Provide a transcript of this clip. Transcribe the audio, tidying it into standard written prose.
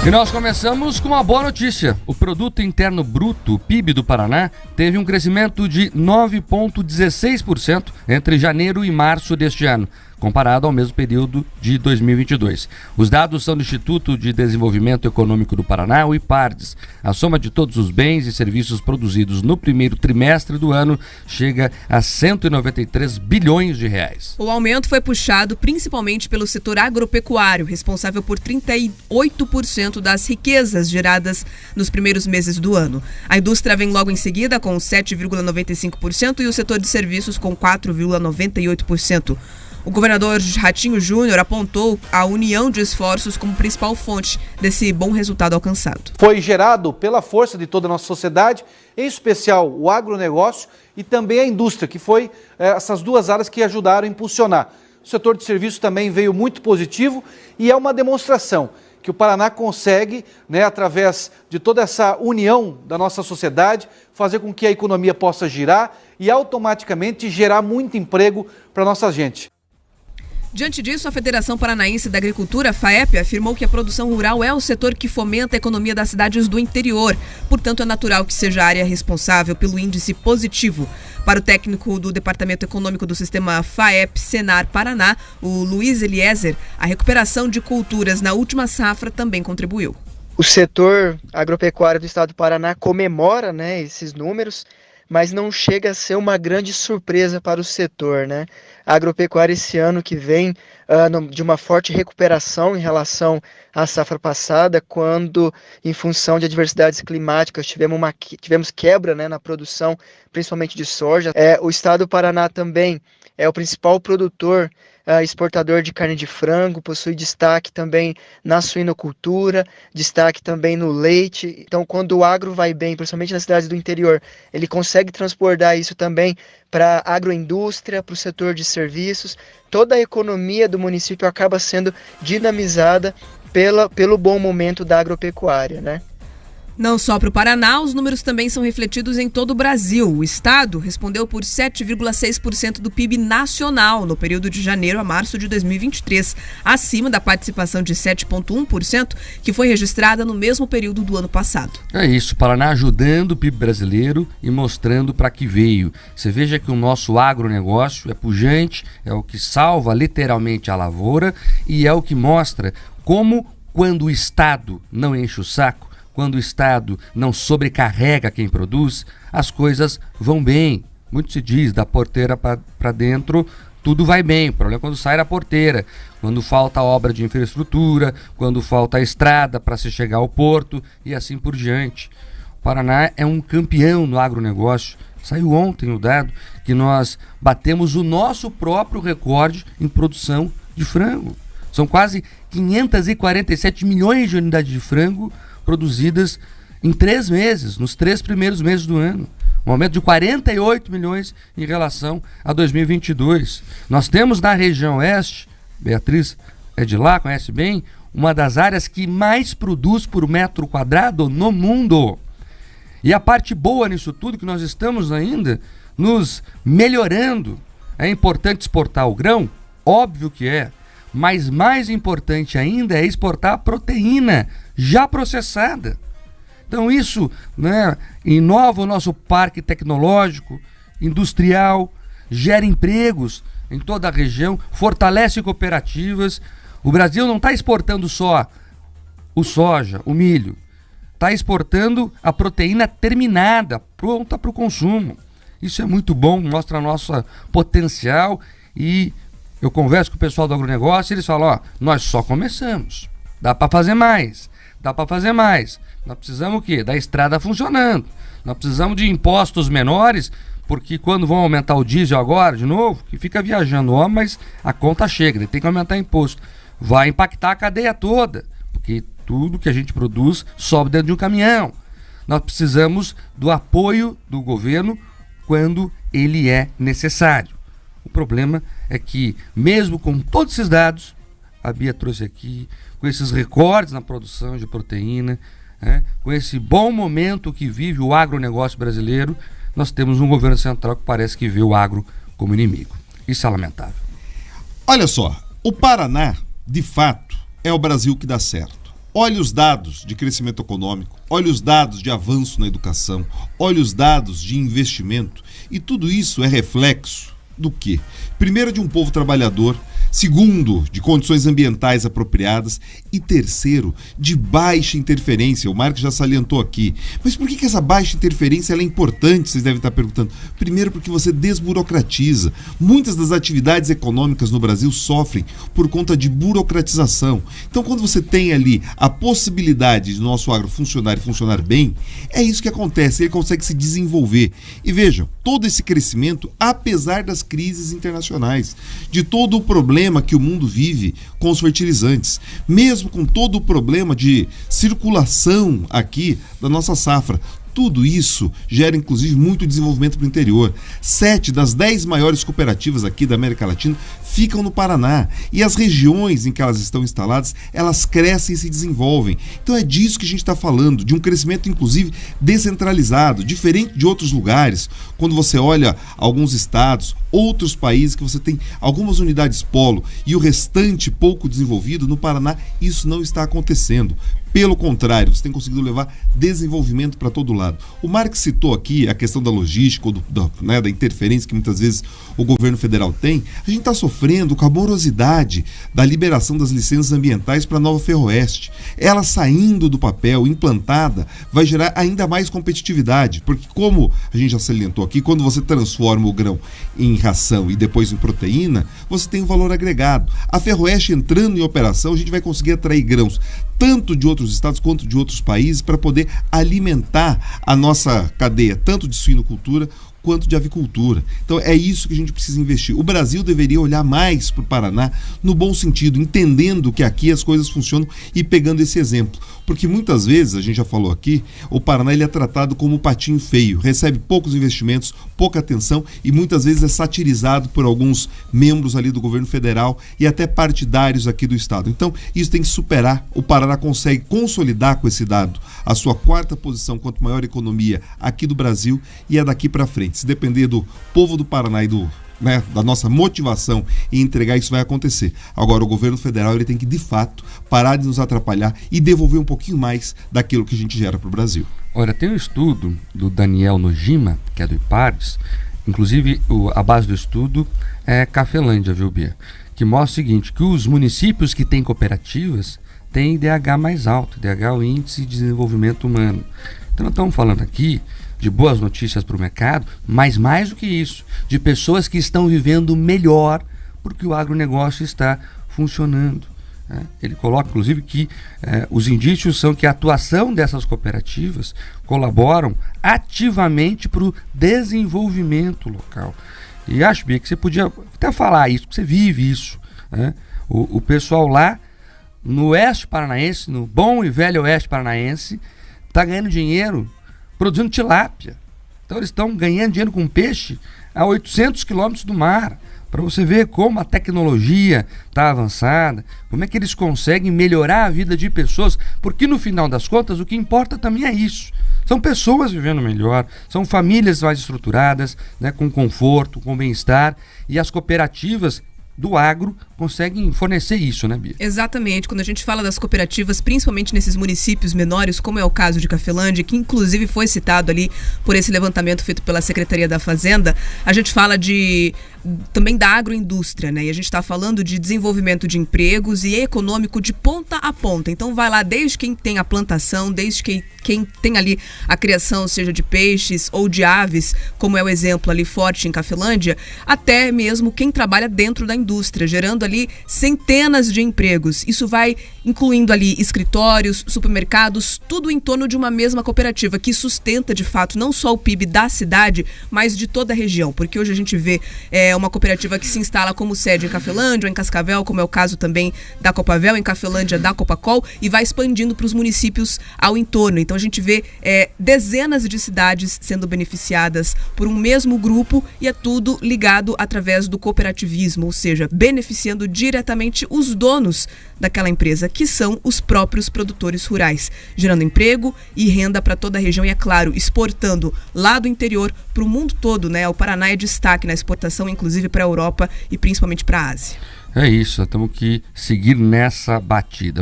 E nós começamos com uma boa notícia. O Produto Interno Bruto, PIB do Paraná, teve um crescimento de 9,16% entre janeiro e março deste ano, comparado ao mesmo período de 2022. Os dados são do Instituto de Desenvolvimento Econômico do Paraná, o IPARDES. A soma de todos os bens e serviços produzidos no primeiro trimestre do ano chega a 193 bilhões de reais. O aumento foi puxado principalmente pelo setor agropecuário, responsável por 38% das riquezas geradas nos primeiros meses do ano. A indústria vem logo em seguida com 7,95% e o setor de serviços com 4,98%. O governador Ratinho Júnior apontou a união de esforços como principal fonte desse bom resultado alcançado. Foi gerado pela força de toda a nossa sociedade, em especial o agronegócio e também a indústria, que foi essas duas áreas que ajudaram a impulsionar. O setor de serviços também veio muito positivo e é uma demonstração que o Paraná consegue, através de toda essa união da nossa sociedade, fazer com que a economia possa girar e automaticamente gerar muito emprego para a nossa gente. Diante disso, a Federação Paranaense da Agricultura, FAEP, afirmou que a produção rural é o setor que fomenta a economia das cidades do interior. Portanto, é natural que seja a área responsável pelo índice positivo. Para o técnico do Departamento Econômico do Sistema FAEP Senar Paraná, o Luiz Eliezer, a recuperação de culturas na última safra também contribuiu. O setor agropecuário do estado do Paraná comemora, esses números, mas não chega a ser uma grande surpresa para o setor, A agropecuária esse ano que vem de uma forte recuperação em relação à safra passada, quando, em função de adversidades climáticas, tivemos quebra na produção, principalmente de soja. O estado do Paraná também é o principal produtor exportador de carne de frango, possui destaque também na suinocultura, destaque também no leite. Então, quando o agro vai bem, principalmente nas cidades do interior, ele consegue transbordar isso também para a agroindústria, para o setor de serviços. Toda a economia do município acaba sendo dinamizada pelo bom momento da agropecuária, Não só para o Paraná, os números também são refletidos em todo o Brasil. O estado respondeu por 7,6% do PIB nacional no período de janeiro a março de 2023, acima da participação de 7,1% que foi registrada no mesmo período do ano passado. É isso, o Paraná ajudando o PIB brasileiro e mostrando para que veio. Você veja que o nosso agronegócio é pujante, é o que salva literalmente a lavoura e é o que mostra como, quando o estado não enche o saco, quando o Estado não sobrecarrega quem produz, as coisas vão bem. Muito se diz, da porteira para dentro, tudo vai bem. O problema é quando sai da porteira, quando falta obra de infraestrutura, quando falta a estrada para se chegar ao porto e assim por diante. O Paraná é um campeão no agronegócio. Saiu ontem o dado que nós batemos o nosso próprio recorde em produção de frango. São quase 547 milhões de unidades de frango produzidas em 3 meses, nos 3 primeiros meses do ano. Um aumento de 48 milhões em relação a 2022. Nós temos na região oeste, Beatriz é de lá, conhece bem, uma das áreas que mais produz por metro quadrado no mundo. E a parte boa nisso tudo, que nós estamos ainda nos melhorando. É importante exportar o grão? Óbvio que é. Mas mais importante ainda é exportar a proteína já processada. Então isso inova o nosso parque tecnológico, industrial, gera empregos em toda a região, fortalece cooperativas. O Brasil não está exportando só o soja, o milho, está exportando a proteína terminada, pronta para o consumo. Isso é muito bom, mostra nosso potencial e eu converso com o pessoal do agronegócio e eles falam, nós só começamos, dá para fazer mais, Nós precisamos o quê? Da estrada funcionando, nós precisamos de impostos menores, porque quando vão aumentar o diesel agora, de novo, que fica viajando, mas a conta chega, tem que aumentar imposto, vai impactar a cadeia toda, porque tudo que a gente produz sobe dentro de um caminhão. Nós precisamos do apoio do governo quando ele é necessário. O problema é que, mesmo com todos esses dados, a Bia trouxe aqui, com esses recordes na produção de proteína, com esse bom momento que vive o agronegócio brasileiro, nós temos um governo central que parece que vê o agro como inimigo. Isso é lamentável. Olha só, o Paraná, de fato, é o Brasil que dá certo. Olhe os dados de crescimento econômico, olhe os dados de avanço na educação, olhe os dados de investimento, e tudo isso é reflexo do quê? Primeiro, de um povo trabalhador. Segundo, de condições ambientais apropriadas. E terceiro, de baixa interferência. O Marcos já salientou aqui. Mas por que essa baixa interferência ela é importante? Vocês devem estar perguntando. Primeiro, porque você desburocratiza. Muitas das atividades econômicas no Brasil sofrem por conta de burocratização. Então, quando você tem ali a possibilidade de nosso agro funcionar e funcionar bem, é isso que acontece. Ele consegue se desenvolver. E vejam, todo esse crescimento, apesar das crises internacionais, de todo o problema que o mundo vive com os fertilizantes, mesmo com todo o problema de circulação aqui da nossa safra, tudo isso gera, inclusive, muito desenvolvimento para o interior. 7 das 10 maiores cooperativas aqui da América Latina ficam no Paraná. E as regiões em que elas estão instaladas, elas crescem e se desenvolvem. Então é disso que a gente está falando, de um crescimento, inclusive, descentralizado, diferente de outros lugares. Quando você olha alguns estados, outros países que você tem algumas unidades polo e o restante pouco desenvolvido, no Paraná isso não está acontecendo. Pelo contrário, você tem conseguido levar desenvolvimento para todo lado. O Marcos citou aqui a questão da logística, da interferência que muitas vezes o governo federal tem. A gente está sofrendo com a morosidade da liberação das licenças ambientais para a Nova Ferroeste. Ela saindo do papel, implantada, vai gerar ainda mais competitividade, porque como a gente já salientou aqui, quando você transforma o grão em ração e depois em proteína, você tem um valor agregado. A Ferroeste entrando em operação, a gente vai conseguir atrair grãos tanto de outros estados quanto de outros países para poder alimentar a nossa cadeia, tanto de suinocultura quanto de avicultura. Então é isso que a gente precisa investir. O Brasil deveria olhar mais para o Paraná no bom sentido, entendendo que aqui as coisas funcionam e pegando esse exemplo. Porque muitas vezes, a gente já falou aqui, o Paraná ele é tratado como um patinho feio, recebe poucos investimentos, pouca atenção e muitas vezes é satirizado por alguns membros ali do governo federal e até partidários aqui do estado. Então isso tem que superar. O Paraná consegue consolidar com esse dado a sua 4ª posição quanto maior economia aqui do Brasil e é daqui para frente. Se depender do povo do Paraná e da nossa motivação em entregar, isso vai acontecer. Agora, o governo federal ele tem que, de fato, parar de nos atrapalhar e devolver um pouquinho mais daquilo que a gente gera para o Brasil. Olha, tem um estudo do Daniel Nojima, que é do IPARDES, inclusive a base do estudo é Cafelândia, viu, Bia? Que mostra o seguinte, que os municípios que têm cooperativas têm IDH mais alto, IDH, o Índice de Desenvolvimento Humano. Então, nós estamos falando aqui de boas notícias para o mercado, mas mais do que isso, de pessoas que estão vivendo melhor porque o agronegócio está funcionando. Ele coloca, inclusive, que os indícios são que a atuação dessas cooperativas colaboram ativamente para o desenvolvimento local. E acho, Bia, que você podia até falar isso, porque você vive isso. O pessoal lá no Oeste Paranaense, no bom e velho Oeste Paranaense, está ganhando dinheiro produzindo tilápia. Então eles estão ganhando dinheiro com peixe a 800 quilômetros do mar, para você ver como a tecnologia está avançada, como é que eles conseguem melhorar a vida de pessoas, porque no final das contas o que importa também é isso. São pessoas vivendo melhor, são famílias mais estruturadas, com conforto, com bem-estar, e as cooperativas do agro conseguem fornecer isso, né, Bia? Exatamente. Quando a gente fala das cooperativas, principalmente nesses municípios menores, como é o caso de Cafelândia, que inclusive foi citado ali por esse levantamento feito pela Secretaria da Fazenda, a gente fala também da agroindústria, né? E a gente está falando de desenvolvimento de empregos e econômico de ponta a ponta. Então vai lá desde quem tem a plantação, desde quem tem ali a criação, seja de peixes ou de aves, como é o exemplo ali forte em Cafelândia, até mesmo quem trabalha dentro da indústria, gerando ali centenas de empregos. Isso vai incluindo ali escritórios, supermercados, tudo em torno de uma mesma cooperativa que sustenta de fato não só o PIB da cidade, mas de toda a região, porque hoje a gente vê uma cooperativa que se instala como sede em Cafelândia ou em Cascavel, como é o caso também da Copavel, em Cafelândia da Copacol, e vai expandindo para os municípios ao entorno. Então a gente vê dezenas de cidades sendo beneficiadas por um mesmo grupo e é tudo ligado através do cooperativismo, ou seja, beneficiando diretamente os donos daquela empresa, que são os próprios produtores rurais, gerando emprego e renda para toda a região e, é claro, exportando lá do interior para o mundo todo, né? O Paraná é destaque na exportação, inclusive para a Europa e principalmente para a Ásia. É isso, nós temos que seguir nessa batida.